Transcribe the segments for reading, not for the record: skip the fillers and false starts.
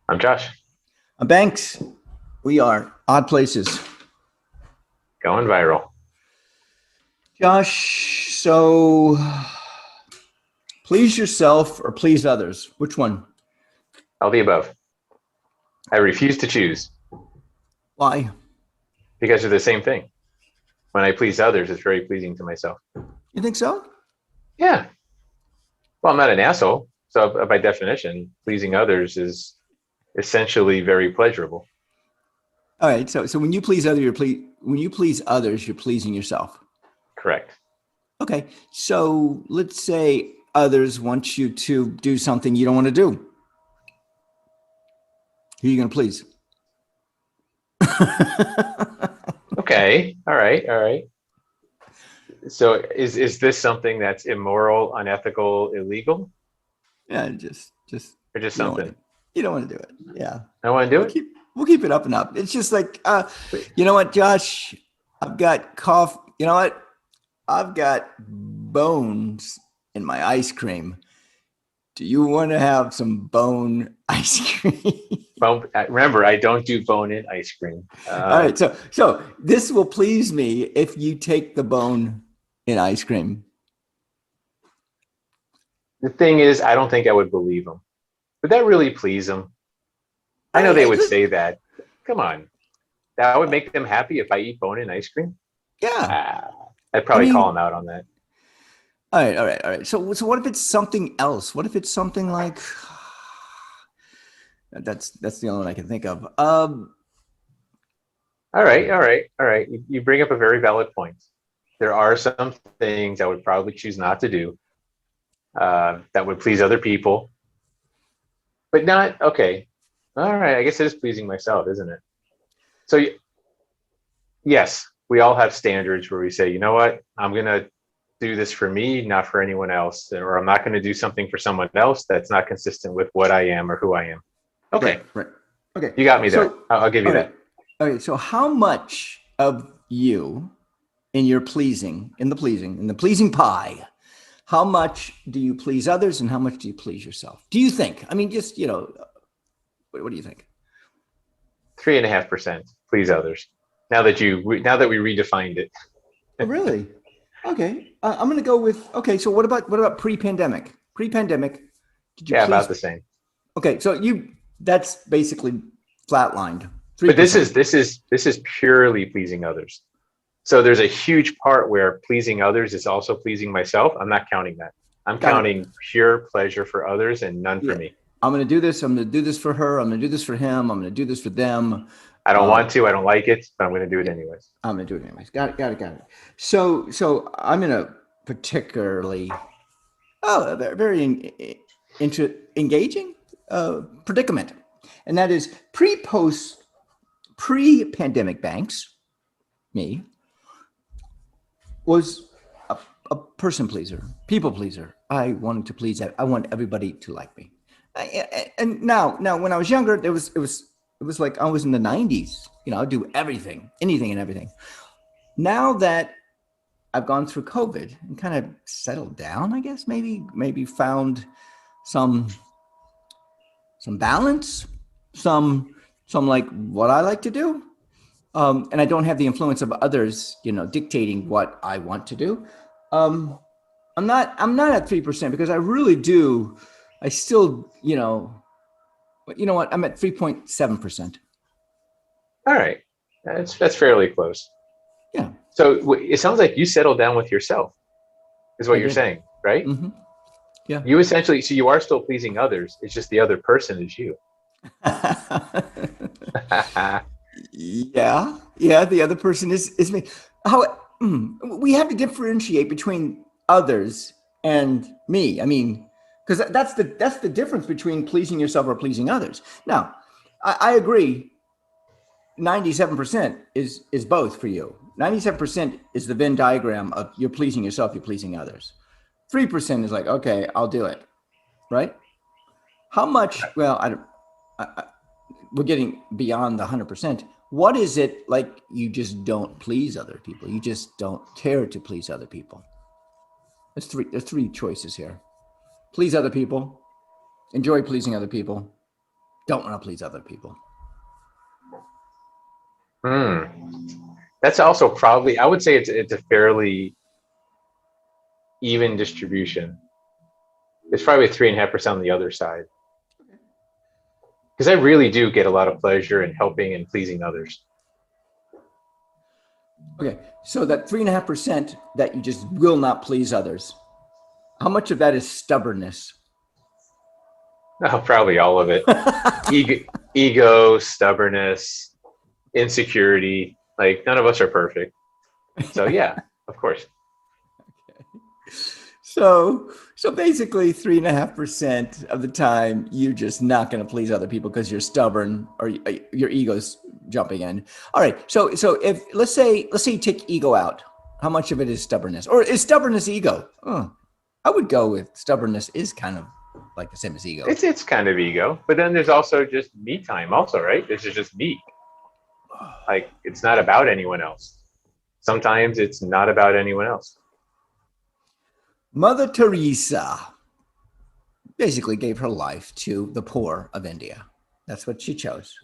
I'm Josh, Banks, we are odd places. going viral. Josh, so please yourself or please others? Which one? All the above. I refuse to choose Why? because they're the same thing. When I please others, it's very pleasing to myself. You think so? Yeah. Well, I'm not an asshole. So, by definition, pleasing others is essentially very pleasurable. All right. So when you please others, when you please others, you're pleasing yourself. Correct. Okay. So let's say others want you to do something you don't want to do. Who are you going to please? Okay. All right. All right. So, is this something that's immoral, unethical, illegal, Yeah, just or just you don't want to something you don't want to do it. Yeah. I want to do We'll it? keep we'll keep it up and up. It's just like you know what, Josh? I've got cough. You know what? I've got bones in my ice cream. Do you want to have some bone ice cream? Well, remember, I don't do bone-in ice cream. All right. So this will please me if you take the bone in ice cream. The thing is, I don't think I would believe them. Would that really please them? I know they I would say that. Come on, that would make them happy if I eat bone-in ice cream. yeah. Ah, I'd I probably call mean, them out on that. all right. So what if it's something else? What if it's something like that's the only one I can think of. All right, all right, all right. You bring up a very valid point. There are some things I would probably choose not to do that would please other people, but not okay. All right, I guess it is pleasing myself, isn't it? So yes, we all have standards where we say, you know what, I'm gonna do this for me, not for anyone else, or I'm not going to do something for someone else that's not consistent with what I am or who I am. right, Okay, right. Okay. you got me there. So I'll give you all right. that. Okay. So how much of you in your pleasing, in the pleasing pie, how much do you please others and how much do you please yourself? Do you think? I mean, just, what do you think? 3.5%. Please others. Now that we redefined it. Oh, really? Okay. I'm going to go with, okay. So what about pre-pandemic? Pre-pandemic, did you Yeah, about please? the same. Okay. So that's basically flatlined, But this 3%. is this is this is purely pleasing others. So there's a huge part where pleasing others is also pleasing myself. I'm not counting that. I'm Got it. counting pure pleasure for others and none for Yeah. me. I'm going to do this. I'm going to do this for her. I'm going to do this for him. I'm going to do this for them. I don't Uh, want to. I don't like it, but I'm going to do it anyways. I'm going to do it anyways. Got it. Got it. Got it. So I'm in a particularly, very, engaging predicament. And that is pre-pandemic banks, me, was a person pleaser, people pleaser. I wanted to please. I want everybody to like me. And now, when I was younger, it was like I was in the '90s. I'd do everything, anything, and everything. Now that I've gone through COVID and kind of settled down, I guess maybe found some balance, some like what I like to do, and I don't have the influence of others, dictating what I want to do. Um, I'm not at 3% because I really do. I still, but you know what? I'm at 3.7%. All right, that's fairly close. Yeah, So it sounds like you settled down with yourself, is what I you're did. saying, right? Hmm. Yeah. You essentially, so you are still pleasing others. It's just the other person is you. Yeah, yeah. The other person is me. How we have to differentiate between others and me. I mean, because that's the difference between pleasing yourself or pleasing others. Now, I agree. 97% is both for you. 97% is the Venn diagram of you're pleasing yourself, you're pleasing others. 3% is like, okay, I'll do it. Right? How much? Well, I don't. We're getting beyond the 100%. What is it like you just don't please other people? You just don't care to please other people. There's three choices here. Please other people, enjoy pleasing other people, don't want to please other people. Hmm. That's also probably, I would say it's a fairly even distribution. It's probably 3.5% on the other side. Because I really do get a lot of pleasure in helping and pleasing others. Okay, so that 3.5% that you just will not please others, how much of that is stubbornness? Oh, probably all of it. Ego, stubbornness, insecurity. Like none of us are perfect. So yeah, of course. So basically 3.5% of the time you're just not going to please other people because you're stubborn or your ego's jumping in. All right. So if let's say you take ego out, how much of it is stubbornness, or is stubbornness ego? I would go with stubbornness is kind of like the same as ego. It's kind of ego, but then there's also just me time, also, right? This is just me. Like it's not about anyone else. Sometimes it's not about anyone else. Mother Teresa basically gave her life to the poor of India. That's what she chose.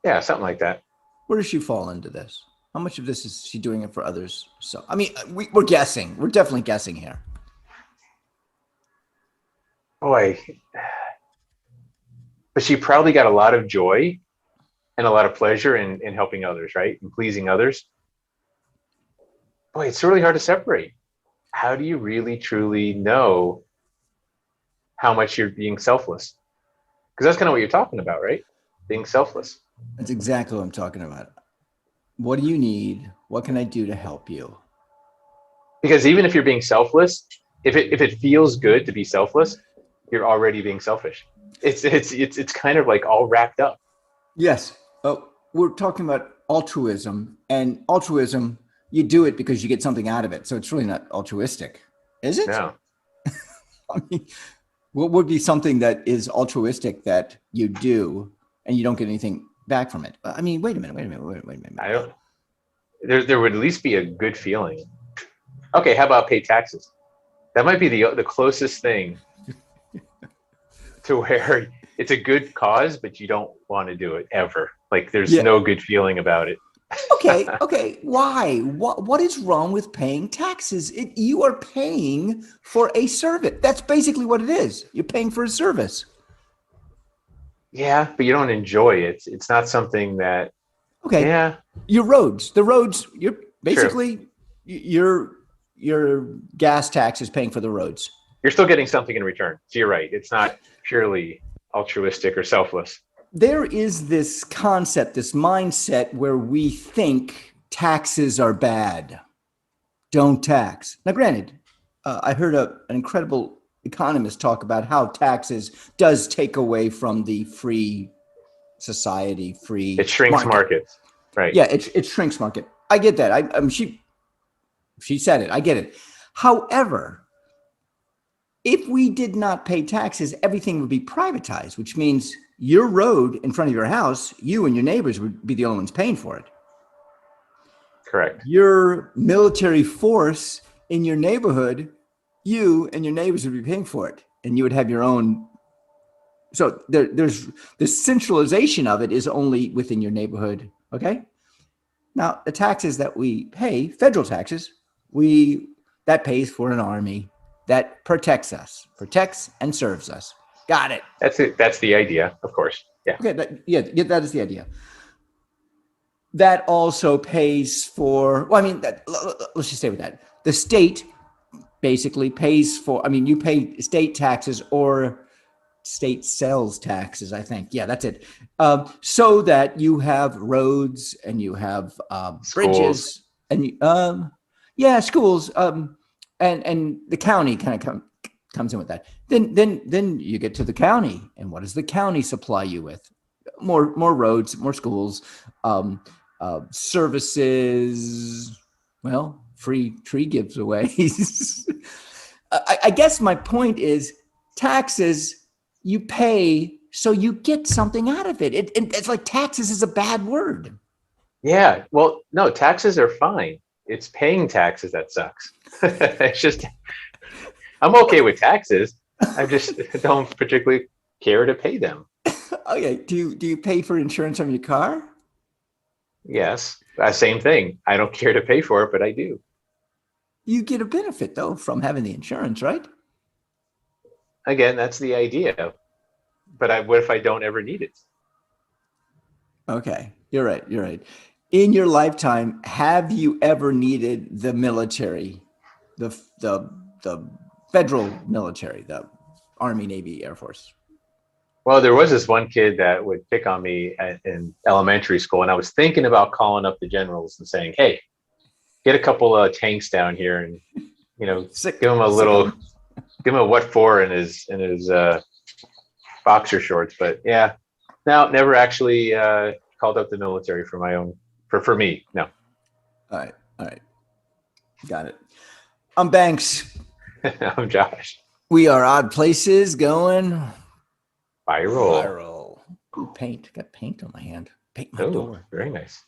Yeah, something like that. Where does she fall into this? How much of this is she doing it for others? So, I mean, we're guessing. We're definitely guessing here. Boy, but she probably got a lot of joy and a lot of pleasure in helping others, right? And pleasing others. Boy, it's really hard to separate. How do you really truly know how much you're being selfless? Because that's kind of what you're talking about, right? Being selfless. That's exactly what I'm talking about. What do you need? What can I do to help you? Because even if you're being selfless, if it feels good to be selfless, you're already being selfish. It's kind of like all wrapped up. Yes. We're talking about altruism, and altruism, you do it because you get something out of it. So it's really not altruistic, is it? No. I mean, what would be something that is altruistic that you do and you don't get anything back from it? I mean, wait a minute. I don't. There would at least be a good feeling. Okay, how about pay taxes? That might be the closest thing to where it's a good cause, but you don't want to do it ever. Like there's no good feeling about it. Okay. Why? What is wrong with paying taxes? You are paying for a service. That's basically what it is. You're paying for a service. Yeah, but you don't enjoy it. It's not something that. Okay. Yeah. The roads. You're True. basically your gas tax is paying for the roads. You're still getting something in return. So you're right. It's not purely altruistic or selfless. There is this concept, this mindset where we think taxes are bad. Don't tax. Now, granted, I heard an incredible economist talk about how taxes does take away from the free society, free It shrinks market. markets. Right. Yeah, it shrinks market. I get that. She said it. I get it. However, if we did not pay taxes, everything would be privatized, which means your road in front of your house, you and your neighbors would be the only ones paying for it. Correct. Your military force in your neighborhood, you and your neighbors would be paying for it, and you would have your own. So there's the centralization of it is only within your neighborhood. Okay. Now the taxes that we pay, federal taxes, that pays for an army that protects us, protects and serves us. Got it. That's it. That's the idea, of course. Yeah. Okay. That is the idea. That also pays for. Well, I mean, let's just stay with that. The state basically pays for. I mean, you pay state taxes or state sales taxes. I think. Yeah, that's it. So that you have roads and you have bridges and schools. And the county kind of comes in with that. Then you get to the county, and what does the county supply you with? More roads, more schools, services. Well, free tree giveaways. I guess my point is taxes. You pay so you get something out of it. It's like taxes is a bad word. Yeah. Well, no, taxes are fine. It's paying taxes that sucks. It's just, I'm okay with taxes. I just don't particularly care to pay them. Okay. Do you pay for insurance on your car? Yes, same thing. I don't care to pay for it, but I do. You get a benefit though from having the insurance, right? Again, that's the idea. But what if I don't ever need it? Okay. You're right. You're right. In your lifetime, have you ever needed the military, the federal military, the Army, Navy, Air Force? Well, there was this one kid that would pick on me in elementary school, and I was thinking about calling up the generals and saying, "Hey, get a couple of tanks down here, and you know, Sick, give him a sick of little, them. give him a what for in his boxer shorts." But yeah, no, never actually called up the military for my own for me. No, All right. All right. Got it. I'm Banks. I'm Josh. We are odd places going Viral. viral. Ooh, paint. Got paint on my hand. Paint my Oh, door. very nice.